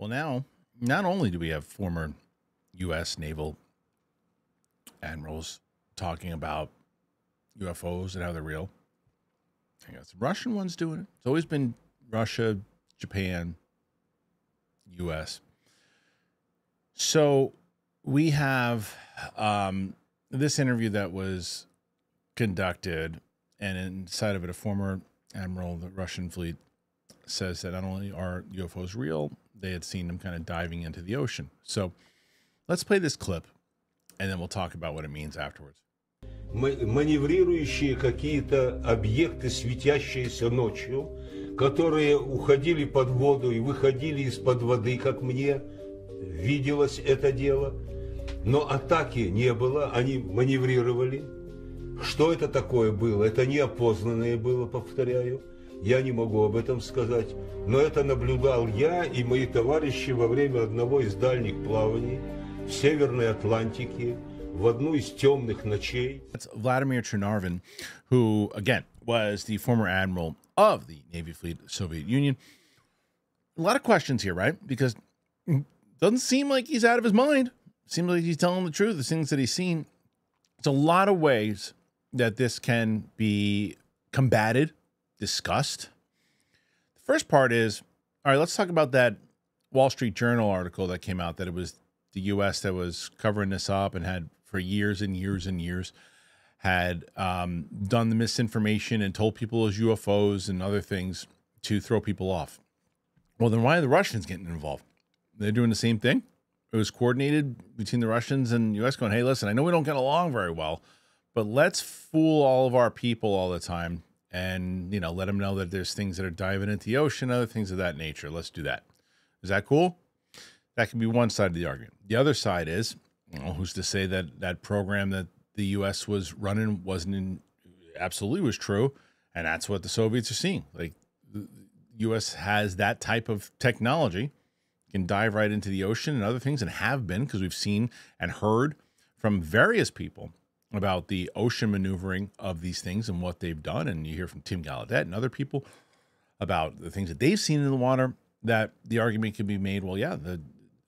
Well, now, not only do we have former U.S. naval admirals talking about UFOs and how they're real, I got some Russian ones doing it. It's always been Russia, Japan, U.S. So we have this interview that was conducted, and inside of it, a former admiral of the Russian fleet says that not only are UFOs real, they had seen them kind of diving into the ocean. So let's play this clip, and then we'll talk about what it means afterwards. Маневрирующие какие-то объекты, светящиеся ночью, которые уходили под воду и выходили из-под воды, как мне виделось это дело. Но атаки не было, они маневрировали. Что это такое было? Это неопознанное было, повторяю. Я не могу об этом сказать. Но это наблюдал я и мои товарищи во время одного из дальних плаваний в Северной Атлантике, в одну из темных ночей. That's Vladimir Chernavin, who, again, was the former admiral of the Navy fleet of the Soviet Union. A lot of questions here, right? Because it doesn't seem like he's out of his mind. Seems like he's telling the truth, the things that he's seen. It's a lot of ways that this can be combated, discussed. The first part is, all right, let's talk about that Wall Street Journal article that came out that it was the U.S. that was covering this up and had for years and years and years had done the misinformation and told people it was UFOs and other things to throw people off. Well, then why are the Russians getting involved? They're doing the same thing. It was coordinated between the Russians and U.S. going, hey, listen, I know we don't get along very well, but let's fool all of our people all the time and, you know, let them know that there's things that are diving into the ocean, other things of that nature. Let's do that. Is that cool? That can be one side of the argument. The other side is, you know, who's to say that that program that the U.S. was running absolutely was true, and that's what the Soviets are seeing. Like, the U.S. has that type of technology, can dive right into the ocean and other things, and have been, because we've seen and heard from various people about the ocean maneuvering of these things and what they've done. And you hear from Tim Gallaudet and other people about the things that they've seen in the water, that the argument can be made, well, yeah,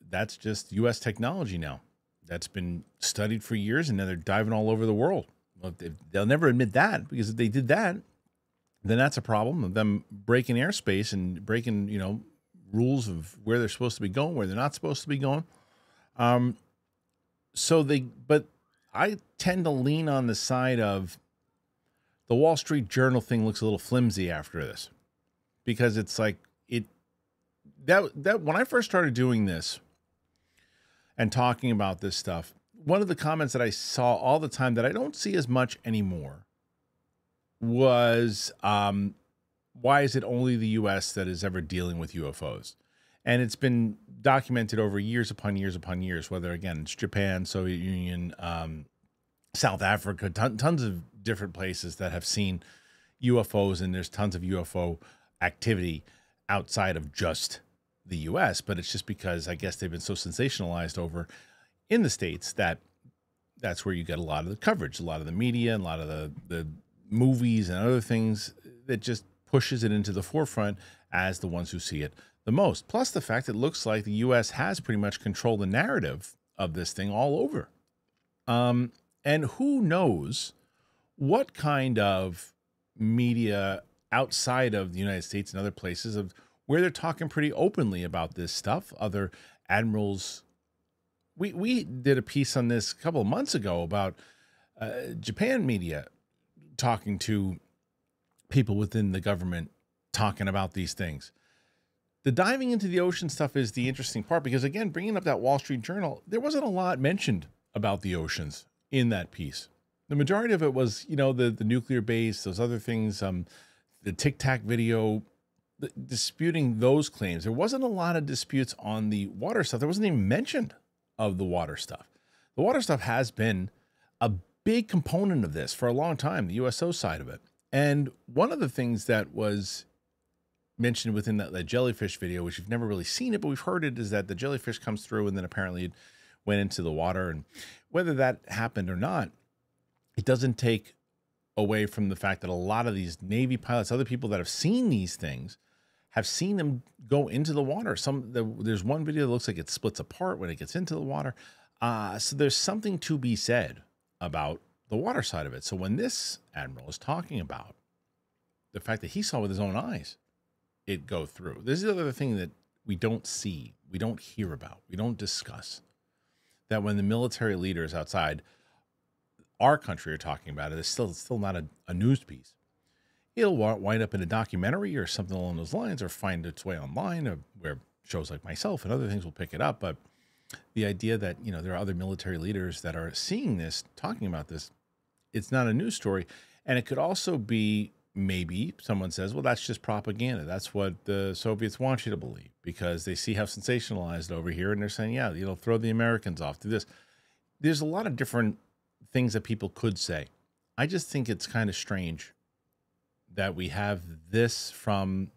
that's just U.S. technology now. That's been studied for years, and now they're diving all over the world. Well, they'll never admit that, because if they did that, then that's a problem of them breaking airspace and breaking, you know, rules of where they're supposed to be going, where they're not supposed to be going. But I tend to lean on the side of the Wall Street Journal thing looks a little flimsy after this, because it's like that when I first started doing this and talking about this stuff, one of the comments that I saw all the time that I don't see as much anymore was, why is it only the U.S. that is ever dealing with UFOs? And it's been documented over years upon years upon years, whether, again, it's Japan, Soviet Union, South Africa, tons of different places that have seen UFOs, and there's tons of UFO activity outside of just the U.S., but it's just because I guess they've been so sensationalized over in the States that that's where you get a lot of the coverage, a lot of the media, and a lot of the movies and other things that just pushes it into the forefront as the ones who see it the most. Plus the fact that it looks like the U.S. has pretty much controlled the narrative of this thing all over. And who knows what kind of media outside of the United States and other places of where they're talking pretty openly about this stuff. Other admirals, we did a piece on this a couple of months ago about Japan media talking to people within the government talking about these things. The diving into the ocean stuff is the interesting part, because, again, bringing up that Wall Street Journal, there wasn't a lot mentioned about the oceans in that piece. The majority of it was, you know, the nuclear base, those other things, the Tic Tac video, disputing those claims. There wasn't a lot of disputes on the water stuff. There wasn't even mentioned of the water stuff. The water stuff has been a big component of this for a long time, the USO side of it. And one of the things that was mentioned within that jellyfish video, which you've never really seen it, but we've heard it, is that the jellyfish comes through and then apparently it went into the water. And whether that happened or not, it doesn't take away from the fact that a lot of these Navy pilots, other people that have seen these things, have seen them go into the water. There's one video that looks like it splits apart when it gets into the water. So there's something to be said about the water side of it. So when this admiral is talking about the fact that he saw with his own eyes it go through, this is the other thing that we don't see, we don't hear about, we don't discuss. That when the military leaders outside our country are talking about it, it's still not a news piece. It'll wind up in a documentary or something along those lines, or find its way online, or where shows like myself and other things will pick it up. But the idea that, you know, there are other military leaders that are seeing this, talking about this, it's not a news story. And it could also be, maybe someone says, well, that's just propaganda. That's what the Soviets want you to believe, because they see how sensationalized over here, and they're saying, yeah, you know, throw the Americans off, do this. There's a lot of different things that people could say. I just think it's kind of strange that we have this from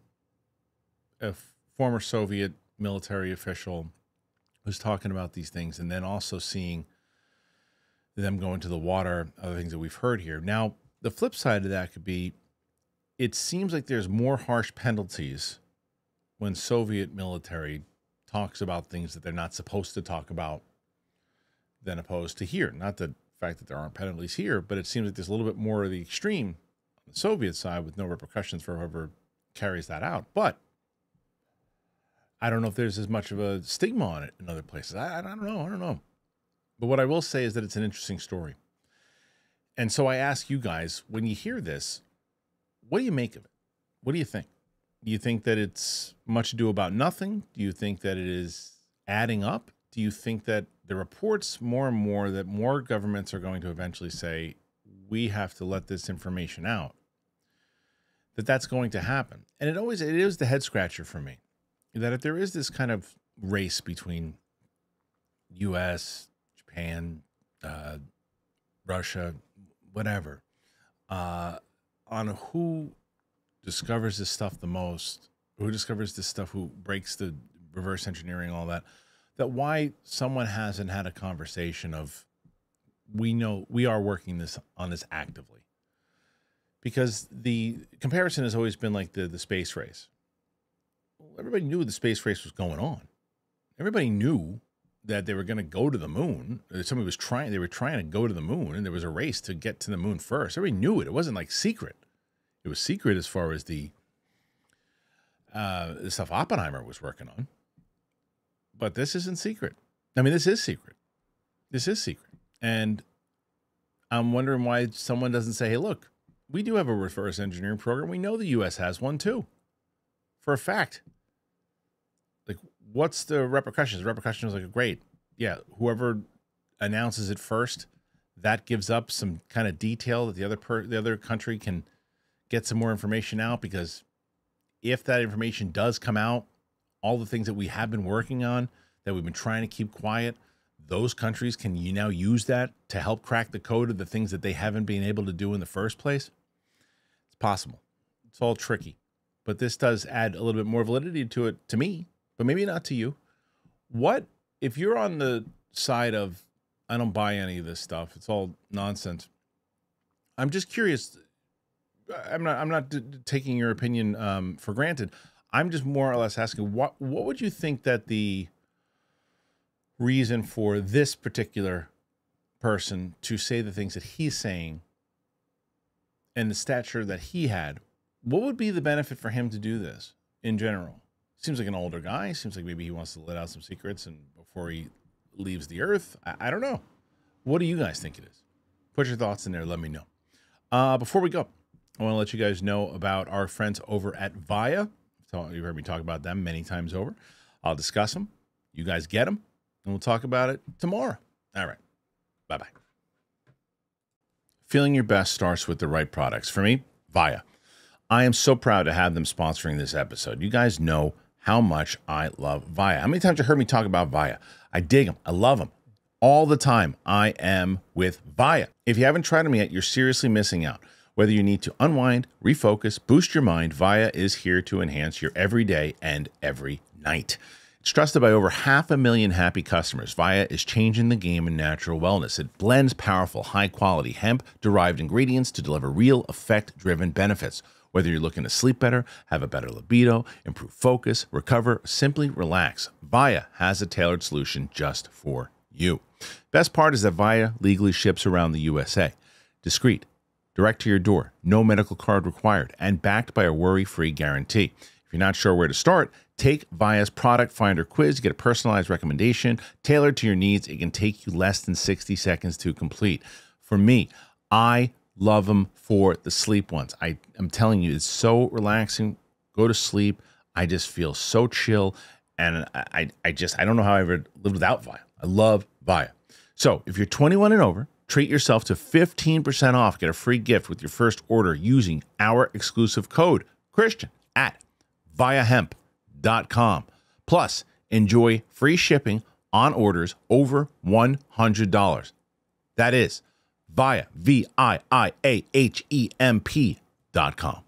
a former Soviet military official who's talking about these things, and then also seeing them go into the water, other things that we've heard here. Now, the flip side of that could be, it seems like there's more harsh penalties when Soviet military talks about things that they're not supposed to talk about than opposed to here. Not the fact that there aren't penalties here, but it seems like there's a little bit more of the extreme on the Soviet side with no repercussions for whoever carries that out. But I don't know if there's as much of a stigma on it in other places. I don't know. But what I will say is that it's an interesting story. And so I ask you guys, when you hear this, what do you make of it? What do you think? Do you think that it's much ado about nothing? Do you think that it is adding up? Do you think that the reports more and more that more governments are going to eventually say, we have to let this information out, that's going to happen? And it is the head scratcher for me, that if there is this kind of race between U.S., Japan, Russia, whatever, on who discovers this stuff the most, who discovers this stuff, who breaks the reverse engineering, all that why someone hasn't had a conversation of, we know we are working on this actively. Because the comparison has always been like the space race. Well, everybody knew the space race was going on. Everybody knew that they were going to go to the moon. They were trying to go to the moon, and there was a race to get to the moon first. Everybody knew it. It wasn't like secret. It was secret as far as the stuff Oppenheimer was working on. But this isn't secret. I mean, this is secret. This is secret. And I'm wondering why someone doesn't say, hey, look, we do have a reverse engineering program. We know the U.S. has one too, for a fact. Like, what's the repercussions? The repercussions like, great. Yeah, whoever announces it first, that gives up some kind of detail that the other country can get some more information out, because if that information does come out, all the things that we have been working on that we've been trying to keep quiet, those countries can now use that to help crack the code of the things that they haven't been able to do in the first place. It's possible. It's all tricky, but this does add a little bit more validity to it, to me, but maybe not to you. What if you're on the side of, I don't buy any of this stuff, it's all nonsense? I'm just curious. I'm not taking your opinion for granted. I'm just more or less asking, what would you think that the reason for this particular person to say the things that he's saying and the stature that he had, what would be the benefit for him to do this in general? Seems like an older guy. Seems like maybe he wants to let out some secrets and before he leaves the earth. I don't know. What do you guys think it is? Put your thoughts in there. Let me know. Before we go, I want to let you guys know about our friends over at VIIA. So you've heard me talk about them many times over. I'll discuss them. You guys get them, and we'll talk about it tomorrow. All right. Bye-bye. Feeling your best starts with the right products. For me, VIIA. I am so proud to have them sponsoring this episode. You guys know how much I love VIIA. How many times you heard me talk about VIIA? I dig them. I love them. All the time, I am with VIIA. If you haven't tried them yet, you're seriously missing out. Whether you need to unwind, refocus, boost your mind, VIIA is here to enhance your every day and every night. It's trusted by over 500,000 happy customers. VIIA is changing the game in natural wellness. It blends powerful, high-quality hemp-derived ingredients to deliver real, effect-driven benefits. Whether you're looking to sleep better, have a better libido, improve focus, recover, or simply relax, VIIA has a tailored solution just for you. Best part is that VIIA legally ships around the USA. Discreet, direct to your door, no medical card required, and backed by a worry-free guarantee. If you're not sure where to start, take VIIA's Product Finder quiz. Get a personalized recommendation tailored to your needs. It can take you less than 60 seconds to complete. For me, I love them for the sleep ones. I'm telling you, it's so relaxing. Go to sleep. I just feel so chill. And I don't know how I ever lived without VIIA. I love VIIA. So if you're 21 and over, treat yourself to 15% off. Get a free gift with your first order using our exclusive code, Kristian, at VIIAHemp.com. Plus, enjoy free shipping on orders over $100. That is VIIA, VIIAHEMP.com.